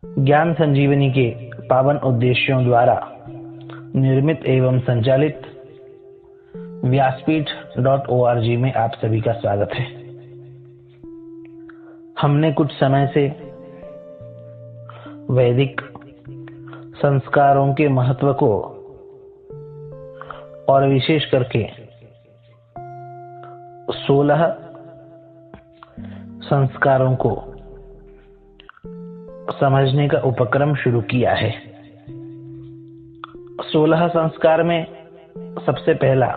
ज्ञान संजीवनी के पावन उद्देश्यों द्वारा निर्मित एवं संचालित व्यासपीठ.org में आप सभी का स्वागत है। हमने कुछ समय से वैदिक संस्कारों के महत्व को और विशेष करके 16 संस्कारों को समझने का उपक्रम शुरू किया है। 16 संस्कार में सबसे पहला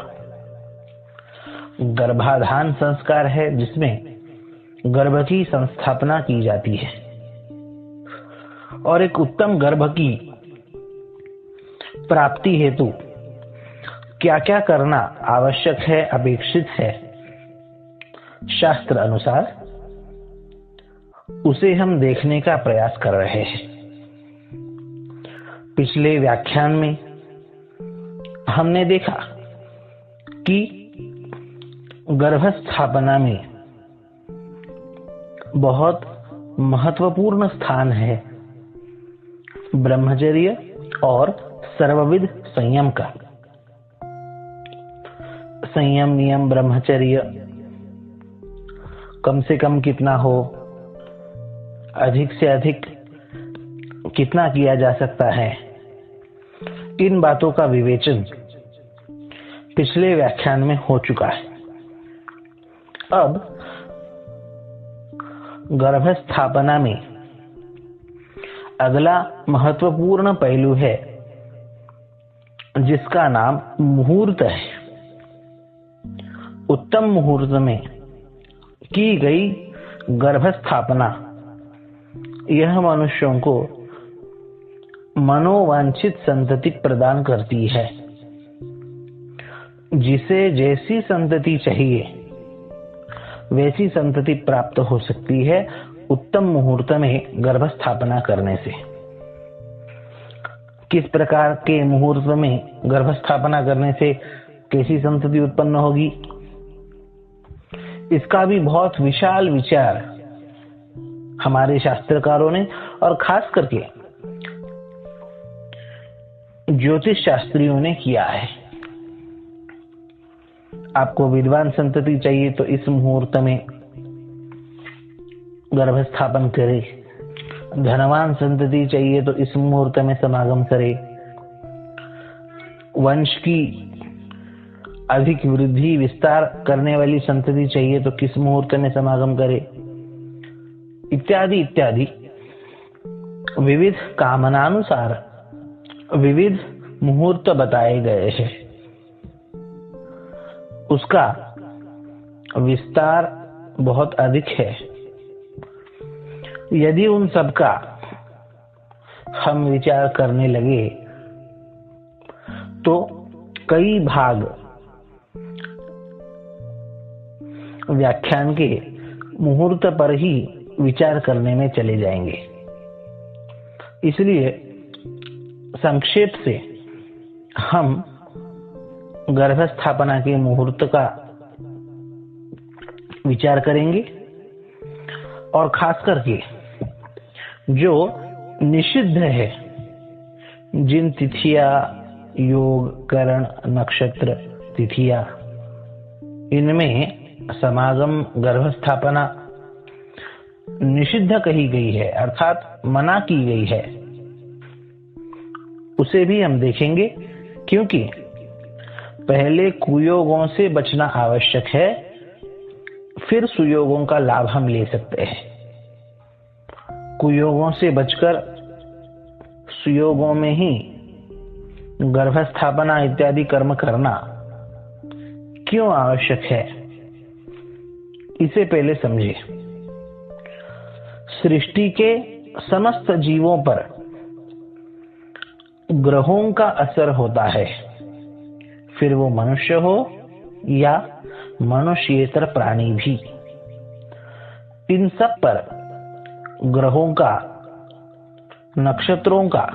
गर्भाधान संस्कार है, जिसमें गर्भ की संस्थापना की जाती है और एक उत्तम गर्भ की प्राप्ति हेतु क्या क्या करना आवश्यक है, अपेक्षित है शास्त्र अनुसार, उसे हम देखने का प्रयास कर रहे हैं। पिछले व्याख्यान में हमने देखा कि गर्भस्थापना में बहुत महत्वपूर्ण स्थान है ब्रह्मचर्य और सर्वविध संयम का। संयम नियम ब्रह्मचर्य कम से कम कितना हो, अधिक से अधिक कितना किया जा सकता है, इन बातों का विवेचन पिछले व्याख्यान में हो चुका है। अब गर्भस्थापना में अगला महत्वपूर्ण पहलू है, जिसका नाम मुहूर्त है। उत्तम मुहूर्त में की गई गर्भस्थापना यह मनुष्यों को मनोवांछित संतति प्रदान करती है। जिसे जैसी संतति चाहिए वैसी संतति प्राप्त हो सकती है उत्तम मुहूर्त में गर्भस्थापना करने से। किस प्रकार के मुहूर्त में गर्भस्थापना करने से कैसी संतति उत्पन्न होगी, इसका भी बहुत विशाल विचार हमारे शास्त्रकारों ने और खास करके ज्योतिष शास्त्रियों ने किया है। आपको विद्वान संतति चाहिए तो इस मुहूर्त में गर्भस्थापन करे, धनवान संतति चाहिए तो इस मुहूर्त में समागम करे, वंश की अधिक वृद्धि विस्तार करने वाली संतति चाहिए तो किस मुहूर्त में समागम करे, इत्यादि इत्यादि विविध कामनानुसार विविध मुहूर्त बताए गए हैं। उसका विस्तार बहुत अधिक है। यदि उन सब का हम विचार करने लगे तो कई भाग व्याख्यान के मुहूर्त पर ही विचार करने में चले जाएंगे। इसलिए संक्षेप से हम गर्भस्थापना के मुहूर्त का विचार करेंगे और खास करके जो निषिद्ध है, जिन तिथियां, योग, करण, नक्षत्र तिथियां, इनमें समागम गर्भस्थापना निषिद्ध कही गई है, अर्थात मना की गई है, उसे भी हम देखेंगे। क्योंकि पहले कुयोगों से बचना आवश्यक है, फिर सुयोगों का लाभ हम ले सकते हैं। कुयोगों से बचकर सुयोगों में ही गर्भस्थापना इत्यादि कर्म करना क्यों आवश्यक है, इसे पहले समझिए। सृष्टि के समस्त जीवों पर ग्रहों का असर होता है, फिर वो मनुष्य हो या मनुष्येतर प्राणी भी। इन सब पर ग्रहों का, नक्षत्रों का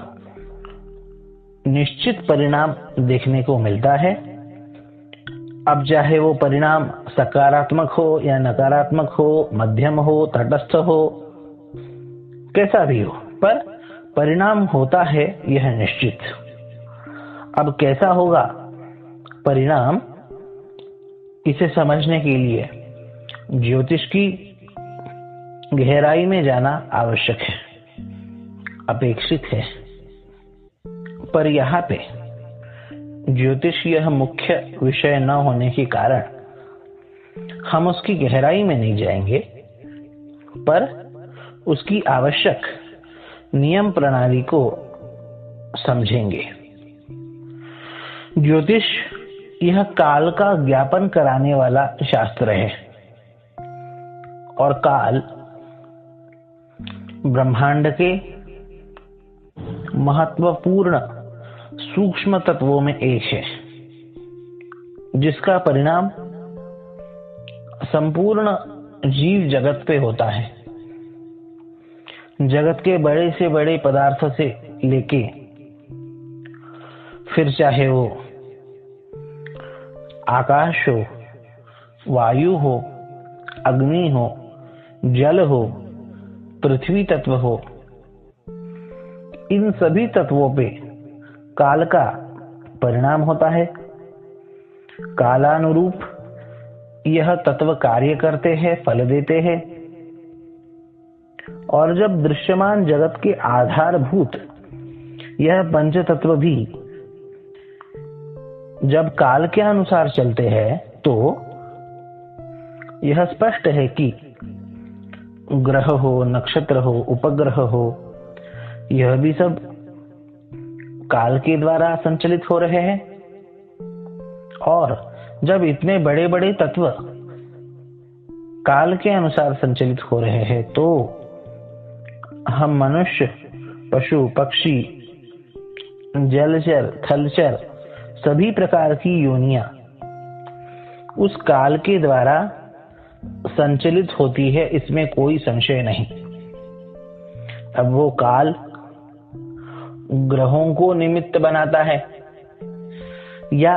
निश्चित परिणाम देखने को मिलता है। अब चाहे वो परिणाम सकारात्मक हो या नकारात्मक हो, मध्यम हो, तटस्थ हो, कैसा भी हो, पर परिणाम होता है यह निश्चित। अब कैसा होगा परिणाम, इसे समझने के लिए ज्योतिष की गहराई में जाना आवश्यक है, अपेक्षित है। पर यहाँ पे ज्योतिष यह मुख्य विषय न होने के कारण हम उसकी गहराई में नहीं जाएंगे, पर उसकी आवश्यक नियम प्रणाली को समझेंगे। ज्योतिष यह काल का ज्ञापन कराने वाला शास्त्र है, और काल ब्रह्मांड के महत्वपूर्ण सूक्ष्म तत्वों में एक है, जिसका परिणाम संपूर्ण जीव जगत पे होता है। जगत के बड़े से बड़े पदार्थ से लेके फिर चाहे वो आकाश हो, वायु हो, अग्नि हो, जल हो, पृथ्वी तत्व हो, इन सभी तत्वों पे काल का परिणाम होता है। कालानुरूप यह तत्व कार्य करते हैं, फल देते हैं, और जब दृश्यमान जगत के आधारभूत यह पंच तत्व भी जब काल के अनुसार चलते हैं, तो यह स्पष्ट है कि ग्रह हो, नक्षत्र हो, उपग्रह हो, यह भी सब काल के द्वारा संचालित हो रहे हैं। और जब इतने बड़े बड़े तत्व काल के अनुसार संचालित हो रहे हैं, तो हम मनुष्य, पशु, पक्षी, जलचर, थलचर, सभी प्रकार की योनियां उस काल के द्वारा संचालित होती है, इसमें कोई संशय नहीं। अब वो काल ग्रहों को निमित्त बनाता है या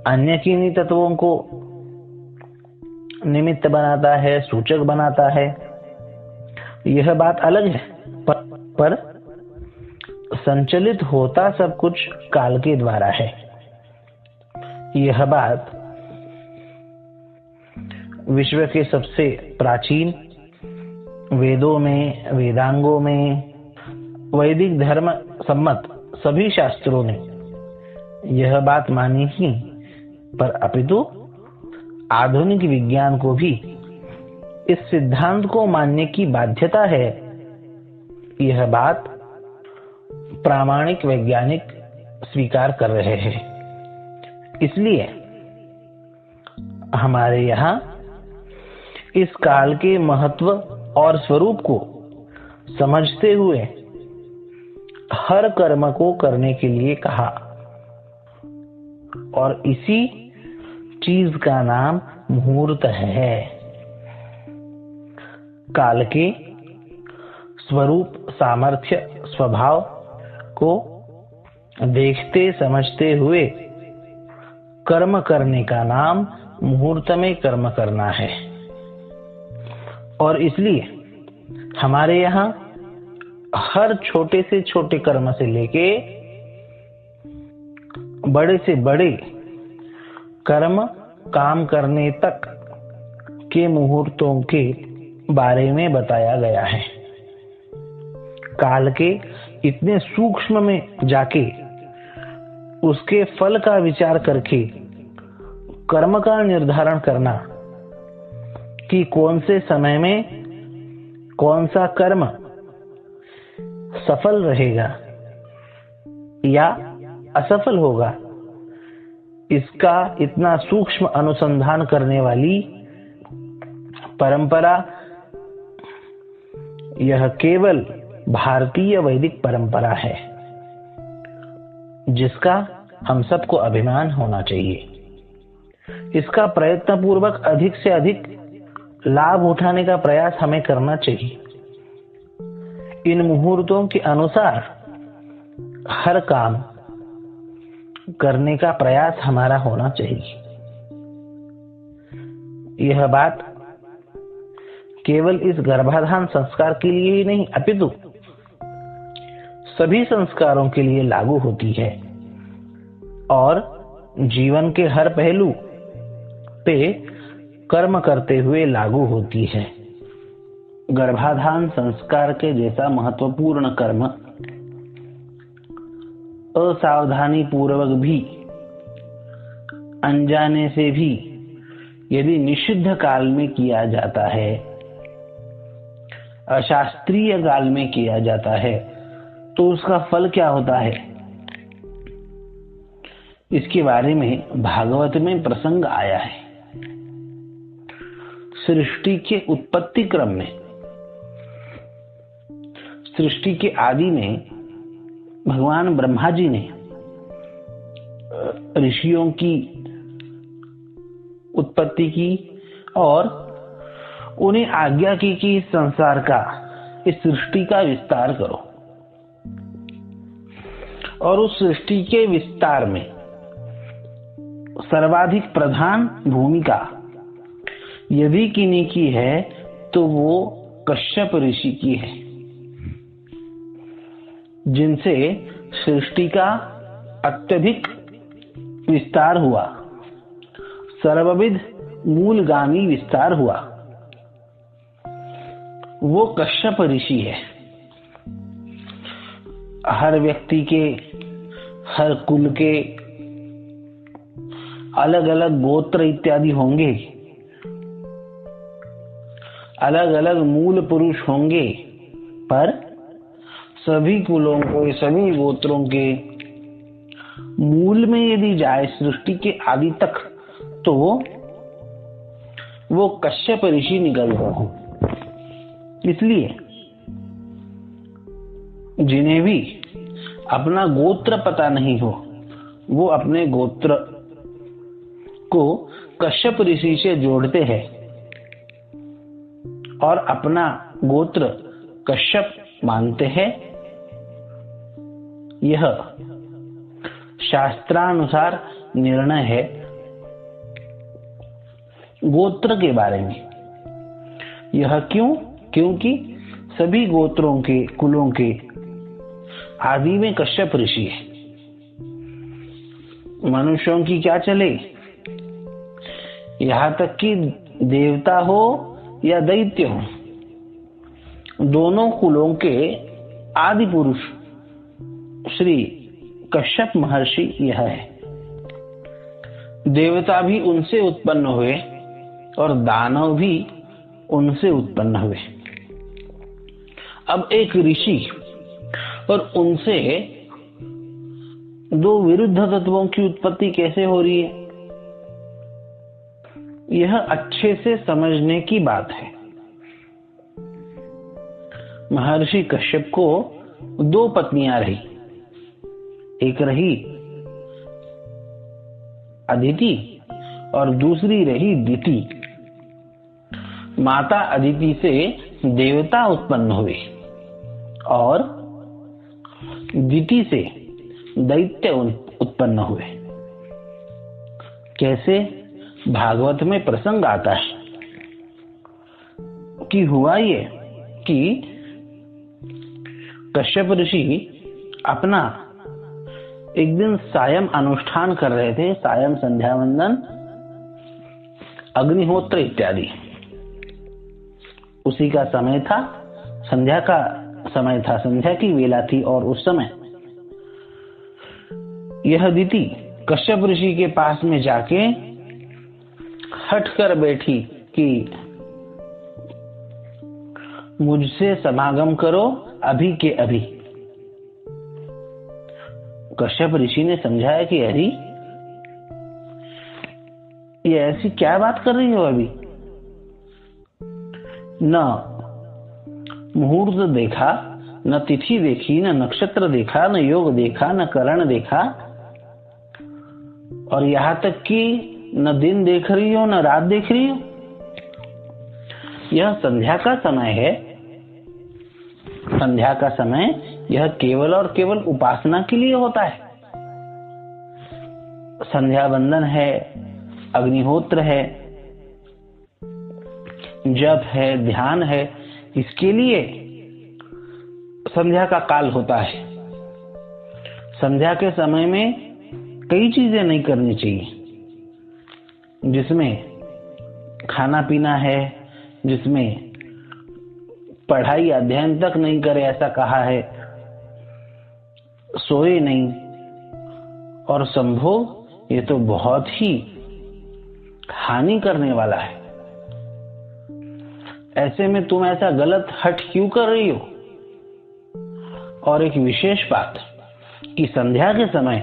अन्य किन्हीं तत्वों को निमित्त बनाता है, सूचक बनाता है, यह बात अलग है, पर संचालित होता सब कुछ काल के द्वारा है। यह बात विश्व के सबसे प्राचीन वेदों में, वेदांगों में, वैदिक धर्म सम्मत सभी शास्त्रों ने यह बात मानी ही, पर अपितु आधुनिक विज्ञान को भी इस सिद्धांत को मानने की बाध्यता है। यह बात प्रामाणिक वैज्ञानिक स्वीकार कर रहे हैं। इसलिए हमारे यहाँ इस काल के महत्व और स्वरूप को समझते हुए हर कर्म को करने के लिए कहा, और इसी चीज का नाम मुहूर्त है। काल के स्वरूप, सामर्थ्य, स्वभाव को देखते समझते हुए कर्म करने का नाम मुहूर्त में कर्म करना है। और इसलिए हमारे यहाँ हर छोटे से छोटे कर्म से लेके बड़े से बड़े कर्म काम करने तक के मुहूर्तों के बारे में बताया गया है। काल के इतने सूक्ष्म में जाके उसके फल का विचार करके कर्म का निर्धारण करना कि कौन से समय में कौन सा कर्म सफल रहेगा या असफल होगा, इसका इतना सूक्ष्म अनुसंधान करने वाली परंपरा यह केवल भारतीय वैदिक परंपरा है, जिसका हम सबको अभिमान होना चाहिए। इसका प्रयत्न पूर्वक अधिक से अधिक लाभ उठाने का प्रयास हमें करना चाहिए। इन मुहूर्तों के अनुसार हर काम करने का प्रयास हमारा होना चाहिए। यह बात केवल इस गर्भाधान संस्कार के लिए ही नहीं, अपितु सभी संस्कारों के लिए लागू होती है और जीवन के हर पहलू पे कर्म करते हुए लागू होती है। गर्भाधान संस्कार के जैसा महत्वपूर्ण कर्म असावधानी पूर्वक भी, अनजाने से भी यदि निषिद्ध काल में किया जाता है, अशास्त्रीय काल में किया जाता है, तो उसका फल क्या होता है? इसके बारे में भागवत में प्रसंग आया है। सृष्टि के उत्पत्ति क्रम में, सृष्टि के आदि में भगवान ब्रह्मा जी ने ऋषियों की उत्पत्ति की और उन्हें आज्ञा की कि इस संसार का, इस सृष्टि का विस्तार करो। और उस सृष्टि के विस्तार में सर्वाधिक प्रधान भूमिका यदि किन्हीं की है तो वो कश्यप ऋषि की है, जिनसे सृष्टि का अत्यधिक विस्तार हुआ, सर्वविध मूलगामी विस्तार हुआ। वो कश्यप ऋषि है। हर व्यक्ति के, हर कुल के अलग अलग गोत्र इत्यादि होंगे, अलग अलग मूल पुरुष होंगे, पर सभी कुलों को, सभी गोत्रों के मूल में यदि जाए सृष्टि के आदि तक, तो वो कश्यप ऋषि निकलते हैं। इसलिए जिन्हें भी अपना गोत्र पता नहीं हो, वो अपने गोत्र को कश्यप ऋषि से जोड़ते हैं और अपना गोत्र कश्यप मानते हैं। यह शास्त्रानुसार निर्णय है गोत्र के बारे में। यह क्यों? क्योंकि सभी गोत्रों के, कुलों के आदि में कश्यप ऋषि है। मनुष्यों की क्या चले, यहां तक कि देवता हो या दैत्य हो, दोनों कुलों के आदि पुरुष श्री कश्यप महर्षि यह है। देवता भी उनसे उत्पन्न हुए और दानव भी उनसे उत्पन्न हुए। अब एक ऋषि और उनसे दो विरुद्ध तत्वों की उत्पत्ति कैसे हो रही है, यह अच्छे से समझने की बात है। महर्षि कश्यप को दो पत्नियां रही। एक रही अदिति और दूसरी रही दिति। माता अदिति से देवता उत्पन्न हुए और दिति से दैत्य उत्पन्न हुए। कैसे? भागवत में प्रसंग आता है कि हुआ ये कि कश्यप ऋषि अपना एक दिन सायं अनुष्ठान कर रहे थे, सायं संध्या वंदन, अग्निहोत्र इत्यादि। उसी का समय था, संध्या का समय था, संध्या की वेला थी। और उस समय यह दिति कश्यप ऋषि के पास में जाके हट कर बैठी कि मुझसे समागम करो अभी के अभी। कश्यप ऋषि ने समझाया कि अरे ये ऐसी क्या बात कर रही हो, अभी न मुहूर्त देखा, न तिथि देखी, न नक्षत्र देखा, न योग देखा, न करण देखा, और यहां तक कि न दिन देख रही हो, न रात देख रही हो। यह संध्या का समय है। संध्या का समय यह केवल और केवल उपासना के लिए होता है। संध्या वंदन है, अग्निहोत्र है, जप है, ध्यान है, इसके लिए संध्या का काल होता है। संध्या के समय में कई चीजें नहीं करनी चाहिए, जिसमें खाना पीना है, जिसमें पढ़ाई अध्ययन तक नहीं करे ऐसा कहा है, सोए नहीं, और संभोग ये तो बहुत ही हानि करने वाला है। ऐसे में तुम ऐसा गलत हठ क्यों कर रही हो? और एक विशेष बात कि संध्या के समय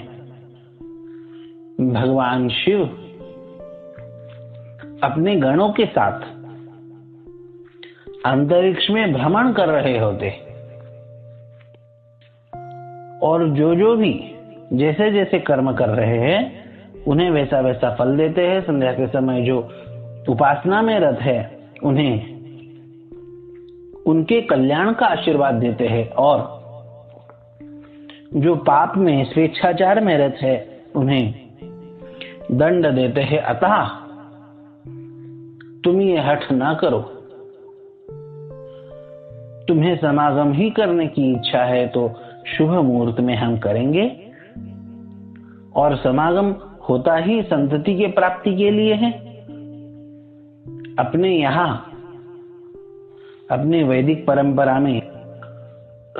भगवान शिव अपने गणों के साथ अंतरिक्ष में भ्रमण कर रहे होते, और जो भी जैसे जैसे कर्म कर रहे हैं उन्हें वैसा वैसा फल देते हैं। संध्या के समय जो उपासना में रत है उन्हें उनके कल्याण का आशीर्वाद देते हैं, और जो पाप में स्वेच्छाचार में रत है उन्हें दंड देते हैं। अतः तुम ये हठ ना करो। तुम्हें समागम ही करने की इच्छा है तो शुभ मुहूर्त में हम करेंगे, और समागम होता ही संतति के प्राप्ति के लिए है। अपने यहाँ अपने वैदिक परंपरा में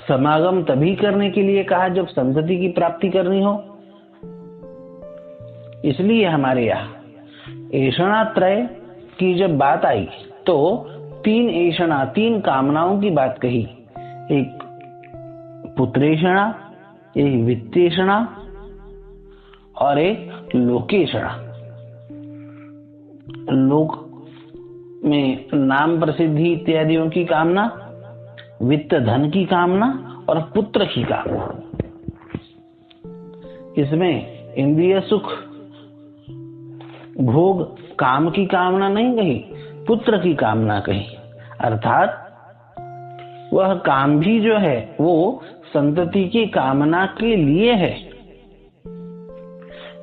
समागम तभी करने के लिए कहा जब संतति की प्राप्ति करनी हो। इसलिए हमारे यहाँ ऐषणात्रय की जब बात आई तो 3 ऐषणा, 3 कामनाओं की बात कही। एक पुत्रेषणा, एक वित्तेषणा और एक लोकेषणा। लोक में नाम प्रसिद्धि इत्यादियों की कामना, वित्त धन की कामना और पुत्र की कामना। इसमें इंद्रिय सुख भोग काम की कामना नहीं कही, पुत्र की कामना कही। अर्थात वह काम भी जो है वो संतति की कामना के लिए है,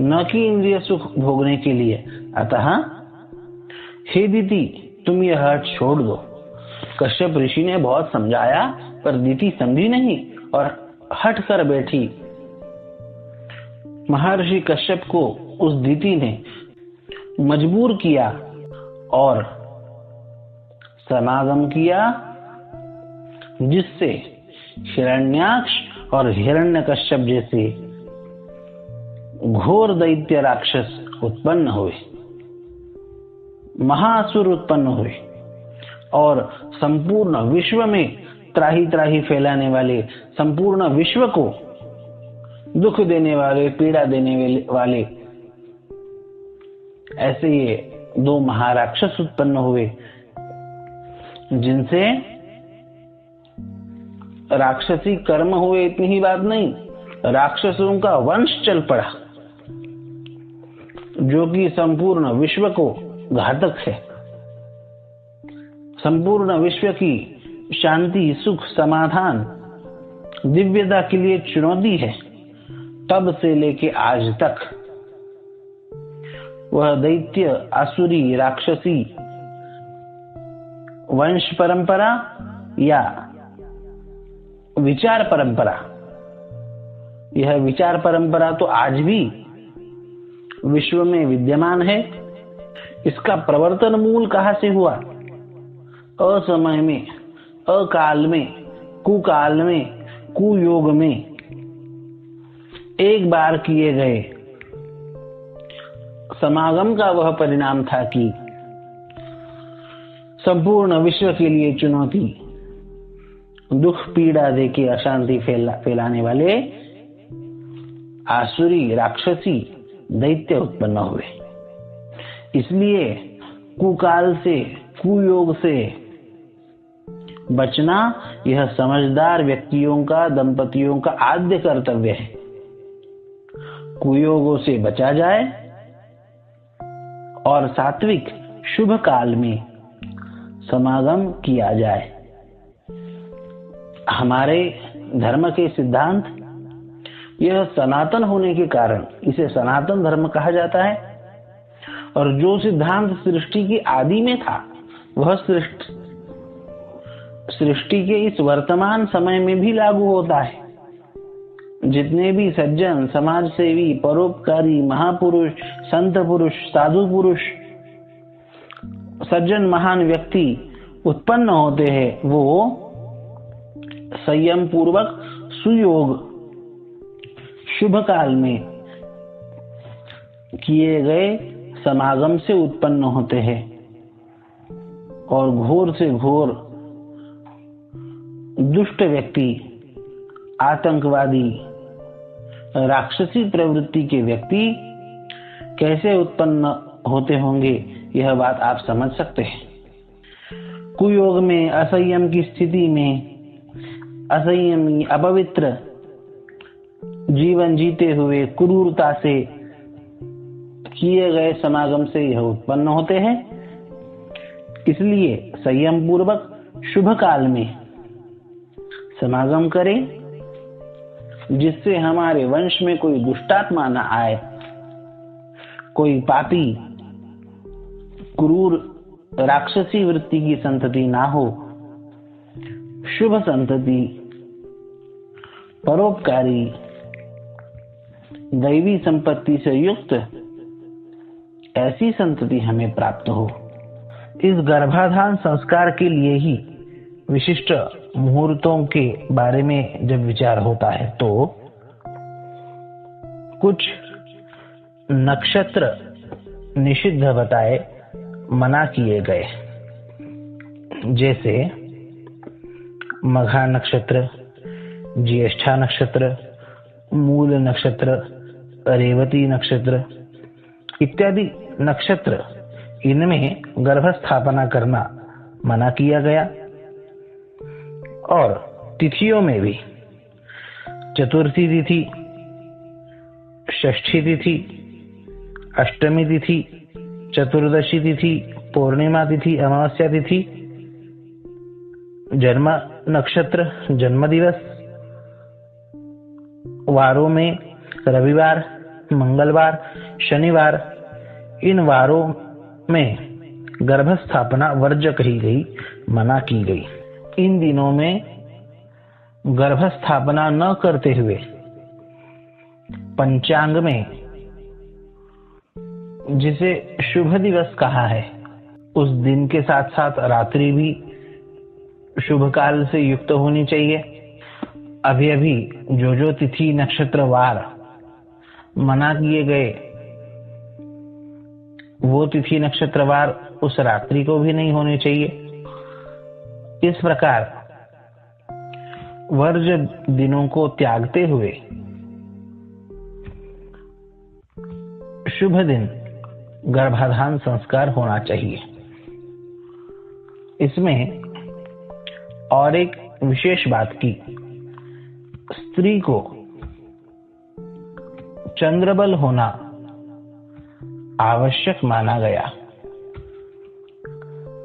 न कि इंद्रिय सुख भोगने के लिए। अतः हे दीति, तुम यह हठ छोड़ दो। कश्यप ऋषि ने बहुत समझाया पर दीति समझी नहीं और हट कर बैठी। महर्षि कश्यप को उस दीति ने मजबूर किया और समागम किया, जिससे हिरण्याक्ष और हिरण्यकश्यप जैसे घोर दैत्य राक्षस उत्पन्न हुए, महासुर उत्पन्न हुए, और संपूर्ण विश्व में त्राही त्राही फैलाने वाले, संपूर्ण विश्व को दुख देने वाले, पीड़ा देने वाले ऐसे ये 2 महाराक्षस उत्पन्न हुए, जिनसे राक्षसी कर्म हुए। इतनी ही बात नहीं, राक्षसों का वंश चल पड़ा, जो कि संपूर्ण विश्व को घातक है। संपूर्ण विश्व की शांति, सुख, समाधान, दिव्यता के लिए चुनौती है। तब से लेके आज तक वह दैत्य, आसुरी, राक्षसी वंश परंपरा या विचार परंपरा, यह विचार परंपरा तो आज भी विश्व में विद्यमान है। इसका प्रवर्तन मूल कहां से हुआ? असमय में, अकाल में, कुकाल में, कुयोग में एक बार किए गए समागम का वह परिणाम था कि संपूर्ण विश्व के लिए चुनौती, दुख पीड़ा देके अशांति फैलाने वाले आसुरी, राक्षसी, दैत्य उत्पन्न हुए। इसलिए कुकाल से, कुयोग से बचना यह समझदार व्यक्तियों का, दंपतियों का आद्य कर्तव्य है। कुयोगों से बचा जाए और सात्विक शुभ काल में समागम किया जाए। हमारे धर्म के सिद्धांत, यह सनातन होने के कारण इसे सनातन धर्म कहा जाता है। और जो सिद्धांत सृष्टि की आदि में था, वह सृष्टि के इस वर्तमान समय में भी लागू होता है। जितने भी सज्जन, समाज सेवी, परोपकारी, महापुरुष, संत पुरुष, साधु पुरुष, सज्जन महान व्यक्ति उत्पन्न होते हैं, वो संयम पूर्वक सुयोग शुभ काल में किए गए समागम से उत्पन्न होते हैं और घोर से घोर दुष्ट व्यक्ति, आतंकवादी, राक्षसी प्रवृत्ति के व्यक्ति कैसे उत्पन्न होते होंगे, यह बात आप समझ सकते हैं। कुयोग में, असंयम की स्थिति में, असंयमी, अपवित्र जीवन जीते हुए क्रूरता से किए गए समागम से यह उत्पन्न होते हैं। इसलिए संयम पूर्वक शुभ काल में समागम करें, जिससे हमारे वंश में कोई दुष्टात्मा न आए, कोई पापी, क्रूर, राक्षसी वृत्ति की संतति ना हो, शुभ संतति, परोपकारी, दैवी संपत्ति से युक्त ऐसी संतति हमें प्राप्त हो। इस गर्भाधान संस्कार के लिए ही विशिष्ट मुहूर्तों के बारे में जब विचार होता है तो कुछ नक्षत्र निषिद्ध बताए, मना किए गए, जैसे मघा नक्षत्र, ज्येष्ठा नक्षत्र, मूल नक्षत्र, रेवती नक्षत्र इत्यादि नक्षत्र, इनमें गर्भस्थापना करना मना किया गया। और तिथियों में भी चतुर्थी तिथि, षष्ठी तिथि, अष्टमी तिथि, चतुर्दशी तिथि, पूर्णिमा तिथि, अमावस्या तिथि, जन्म नक्षत्र, जन्म दिवस, वारों में रविवार, मंगलवार, शनिवार, इन वारों में गर्भस्थापना वर्ज्य कही गई, मना की गई। इन दिनों में गर्भस्थापना न करते हुए पंचांग में जिसे शुभ दिवस कहा है, उस दिन के साथ साथ रात्रि भी शुभ काल से युक्त होनी चाहिए। अभी अभी जो तिथि, नक्षत्र, वार मना किए गए, वो तिथि, नक्षत्र, वार उस रात्रि को भी नहीं होने चाहिए। इस प्रकार वर्ज्य दिनों को त्यागते हुए शुभ दिन गर्भाधान संस्कार होना चाहिए। इसमें और एक विशेष बात की, स्त्री को चंद्रबल होना आवश्यक माना गया।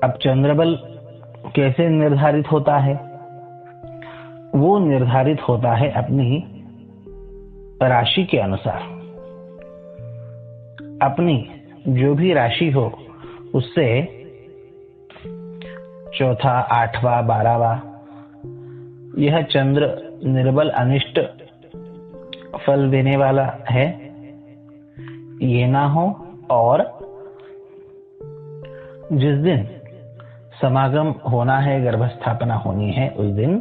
अब चंद्रबल कैसे निर्धारित होता है? वो निर्धारित होता है अपनी राशि के अनुसार। अपनी जो भी राशि हो उससे चौथा, आठवां, 12वां यह चंद्र निर्बल अनिष्ट फल देने वाला है, ये ना हो। और जिस दिन समागम होना है, गर्भस्थापना होनी है, उस दिन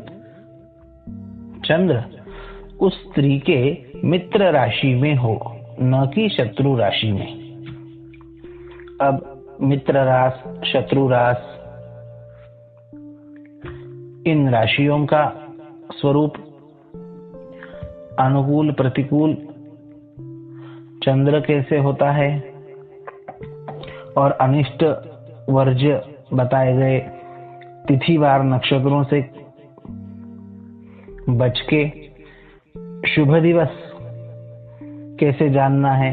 चंद्र उस स्त्री के मित्र राशि में हो, न कि शत्रु राशि में। अब मित्र रास, शत्रु रास, इन राशियों का स्वरूप अनुकूल, प्रतिकूल चंद्र कैसे होता है और अनिष्ट वर्ज्य बताए गए तिथिवार नक्षत्रों से बच के शुभ दिवस कैसे जानना है,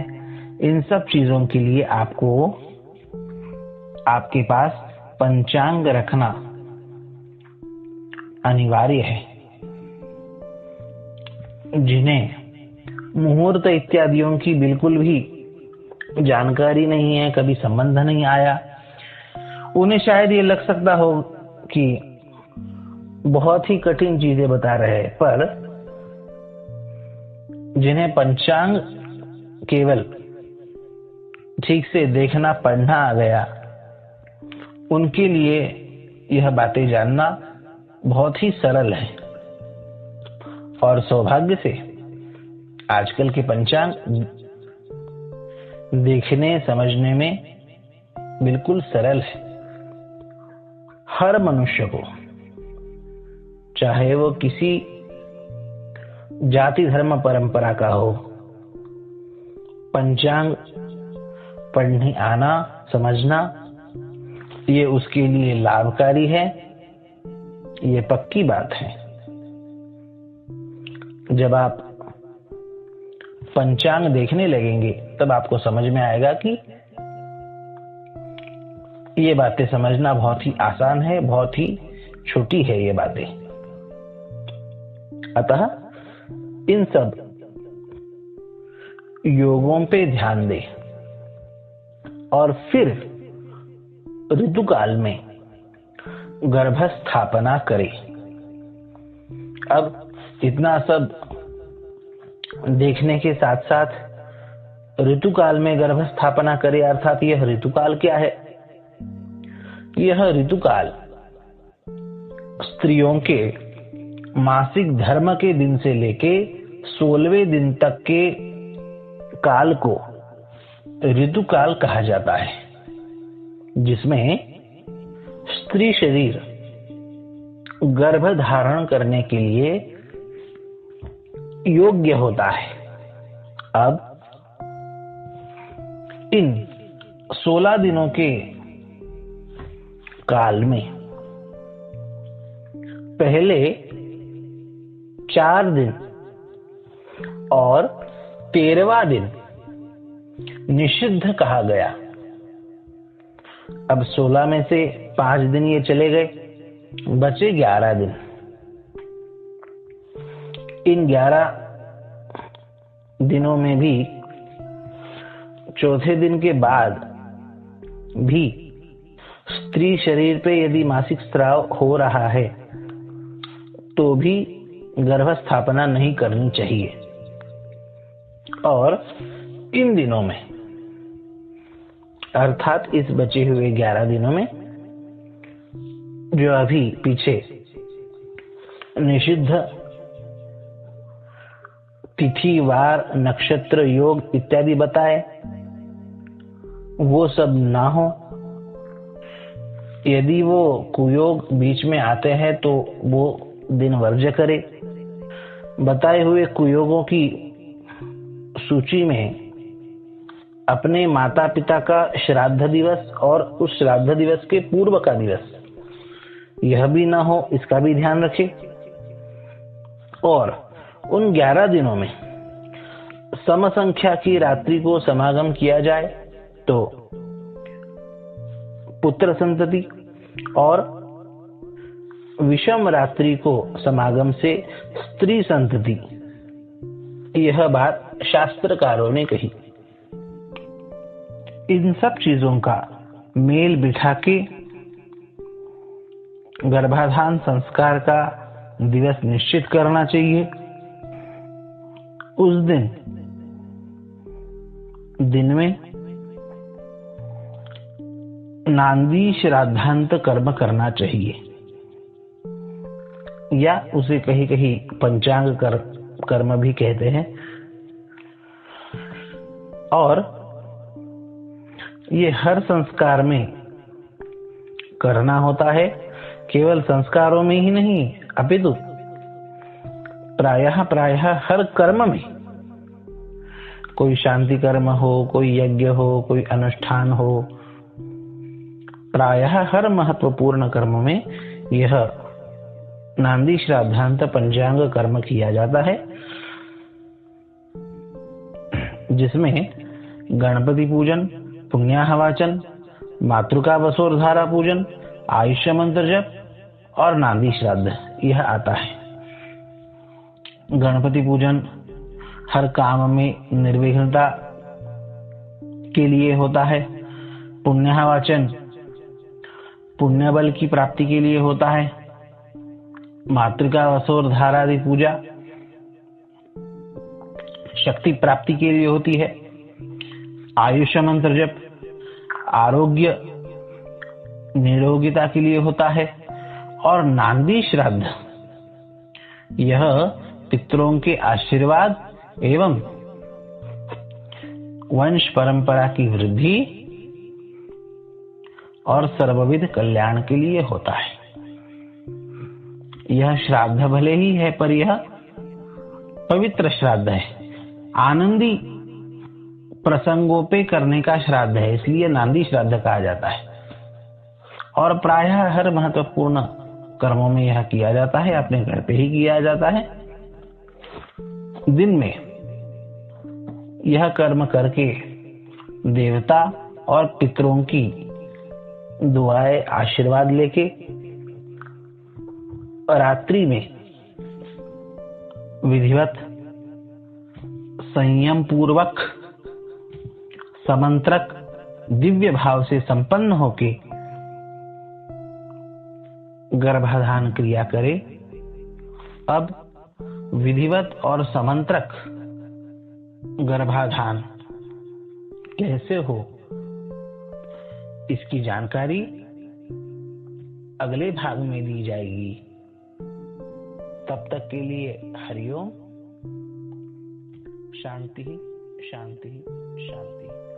इन सब चीजों के लिए आपको आपके पास पंचांग रखना अनिवार्य है। जिन्हें मुहूर्त इत्यादियों की बिल्कुल भी जानकारी नहीं है, कभी संबंध नहीं आया, उन्हें शायद ये लग सकता हो कि बहुत ही कठिन चीजें बता रहे हैं, पर जिन्हें पंचांग केवल ठीक से देखना पढ़ना आ गया, उनके लिए यह बातें जानना बहुत ही सरल है। और सौभाग्य से आजकल के पंचांग देखने समझने में बिल्कुल सरल है। हर मनुष्य को, चाहे वो किसी जाति धर्म परंपरा का हो, पंचांग पढ़ने आना समझना ये उसके लिए लाभकारी है, ये पक्की बात है। जब आप पंचांग देखने लगेंगे तब आपको समझ में आएगा कि ये बातें समझना बहुत ही आसान है, बहुत ही छोटी है ये बातें। अतः इन सब योगों पे ध्यान दें और फिर ऋतुकाल में गर्भस्थापना करें। अब इतना सब देखने के साथ साथ ऋतुकाल में गर्भस्थापना करें, अर्थात यह ऋतुकाल क्या है? यह ऋतुकाल स्त्रियों के मासिक धर्म के दिन से लेके 16वें दिन तक के काल को ऋतुकाल कहा जाता है, जिसमें स्त्री शरीर गर्भ धारण करने के लिए योग्य होता है। अब इन 16 दिनों के काल में पहले 4 दिन और 13वां दिन निषिद्ध कहा गया। अब 16 में से 5 दिन ये चले गए, बचे 11 दिन। इन 11 दिनों में भी चौथे दिन के बाद भी स्त्री शरीर पे यदि मासिक स्राव हो रहा है तो भी गर्भस्थापना नहीं करनी चाहिए। और इन दिनों में, अर्थात इस बचे हुए 11 दिनों में, जो अभी पीछे निषिद्ध तिथि वार नक्षत्र योग इत्यादि बताए, वो सब ना हो। यदि वो कुयोग बीच में आते हैं तो वो दिन वर्ज्य करे। बताए हुए कुयोगों की सूची में अपने माता पिता का श्राद्ध दिवस और उस श्राद्ध दिवस के पूर्व का दिवस यह भी ना हो, इसका भी ध्यान रखें। और उन 11 दिनों में सम संख्या की रात्रि को समागम किया जाए तो पुत्र संतति, और विषम रात्रि को समागम से स्त्री संतति। यह बात शास्त्रकारों ने कही। इन सब चीजों का मेल बिठा के गर्भाधान संस्कार का दिवस निश्चित करना चाहिए। उस दिन में नांदी श्राद्धांत कर्म करना चाहिए, या उसे कहीं कहीं पंचांग कर्म भी कहते हैं। और ये हर संस्कार में करना होता है, केवल संस्कारों में ही नहीं, अपितु प्रायः हर कर्म में, कोई शांति कर्म हो, कोई यज्ञ हो, कोई अनुष्ठान हो, प्रायः हर महत्वपूर्ण कर्म में यह नांदी श्राद्धांत पंचांग कर्म किया जाता है, जिसमें गणपति पूजन, पुण्याहवाचन, मातृका वसोरधारा पूजन, आयुष्य मंत्र जप और नांदी श्राद्ध यह आता है। गणपति पूजन हर काम में निर्विघ्नता के लिए होता है। पुण्याहवाचन पुण्य बल की प्राप्ति के लिए होता है। मातृका वसोरधारादि पूजा शक्ति प्राप्ति के लिए होती है। आयुष मंत्र जप आरोग्य निरोगिता के लिए होता है। और नांदी श्राद्ध यह पितरों के आशीर्वाद एवं वंश परंपरा की वृद्धि और सर्वविध कल्याण के लिए होता है। यह श्राद्ध भले ही है पर यह पवित्र श्राद्ध है, आनंदी प्रसंगों पे करने का श्राद्ध है, इसलिए नांदी श्राद्ध कहा जाता है। और प्रायः हर महत्वपूर्ण कर्मों में यह किया जाता है, अपने घर पे ही किया जाता है। दिन में यह कर्म करके देवता और पितरों की दुआएं आशीर्वाद लेके रात्रि में विधिवत संयम पूर्वक समंत्रक दिव्य भाव से संपन्न होके गर्भाधान क्रिया करे। अब विधिवत और समंत्रक गर्भाधान कैसे हो इसकी जानकारी अगले भाग में दी जाएगी। तब तक के लिए हरिओम। शांति शांति शांति।